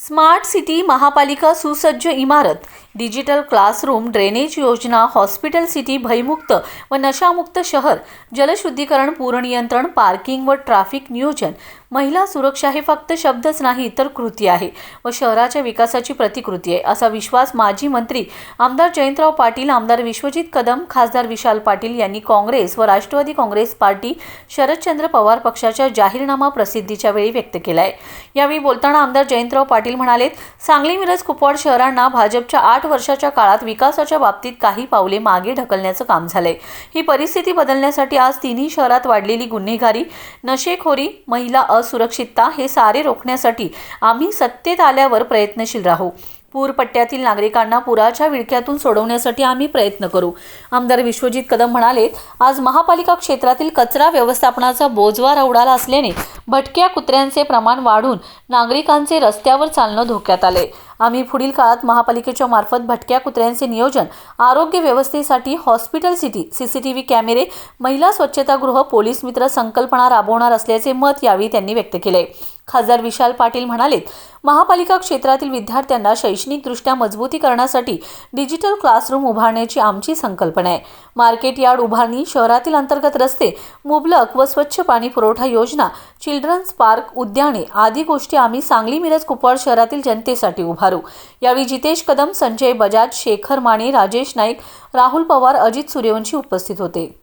Smart city महापालिका सुसज्ज इमारत, डिजिटल क्लासरूम, ड्रेनेज योजना, हॉस्पिटल सिटी, भयमुक्त व नशामुक्त शहर, जलशुद्धीकरण, पूरनियंत्रण, पार्किंग व ट्रॅफिक नियोजन, महिला सुरक्षा हे फक्त शब्दच नाही तर कृती आहे व शहराच्या विकासाची प्रतिकृती आहे, असा विश्वास माजी मंत्री आमदार जयंतराव पाटील, आमदार विश्वजित कदम, खासदार विशाल पाटील यांनी काँग्रेस व राष्ट्रवादी काँग्रेस पार्टी शरदचंद्र पवार पक्षाच्या जाहीरनामा प्रसिद्धीच्या वेळी व्यक्त केला आहे। यावेळी बोलताना आमदार जयंतराव पाटील म्हणाले, सांगली, मिरज, कुपवाड शहरांना भाजपच्या 8 वर्षाच्या काळात विकासाच्या बाबतीत काही पावले मागे ढकलण्याचं काम झालंय। ही परिस्थिती बदलण्यासाठी आज तिन्ही शहरात वाढलेली गुन्हेगारी, नशेखोरी, महिला असुरक्षितता हे सारे रोखण्यासाठी आम्ही सत्तेत आल्यावर प्रयत्नशील राहू। पूरपट्ट्यातील नागरिकांना पुराच्या विळख्यातून सोडवण्यासाठी आम्ही प्रयत्न करू। आमदार विश्वजित कदम म्हणाले, आज महापालिका क्षेत्रातील कचरा व्यवस्थापनाचा बोजवारा उडाला असल्याने भटक्या कुत्र्यांचे प्रमाण वाढून नागरिकांचे रस्त्यावर चालणं धोक्यात आले। आम्ही पुढील काळात महापालिकेच्या मार्फत भटक्या कुत्र्यांचे नियोजन, आरोग्य व्यवस्थेसाठी हॉस्पिटल सिटी, सीसीटीव्ही कॅमेरे, महिला स्वच्छतागृह, पोलीस मित्र संकल्पना राबवणार असल्याचे मत यावेळी त्यांनी व्यक्त केले। खासदार विशाल पाटील म्हणाले, महापालिका क्षेत्रातील विद्यार्थ्यांना शैक्षणिकदृष्ट्या मजबूतीकरणासाठी डिजिटल क्लासरूम उभारण्याची आमची संकल्पना आहे। मार्केट यार्ड उभारणी, शहरातील अंतर्गत रस्ते, मुबलक व स्वच्छ पाणी पुरवठा योजना, चिल्ड्रन्स पार्क, उद्याने आदी गोष्टी आम्ही सांगली, मिरज, कुपवाड शहरातील जनतेसाठी उभारू। यावेळी जितेश कदम, संजय बजाज, शेखर माने, राजेश नाईक, राहुल पवार, अजित सूर्यवंशी उपस्थित होते।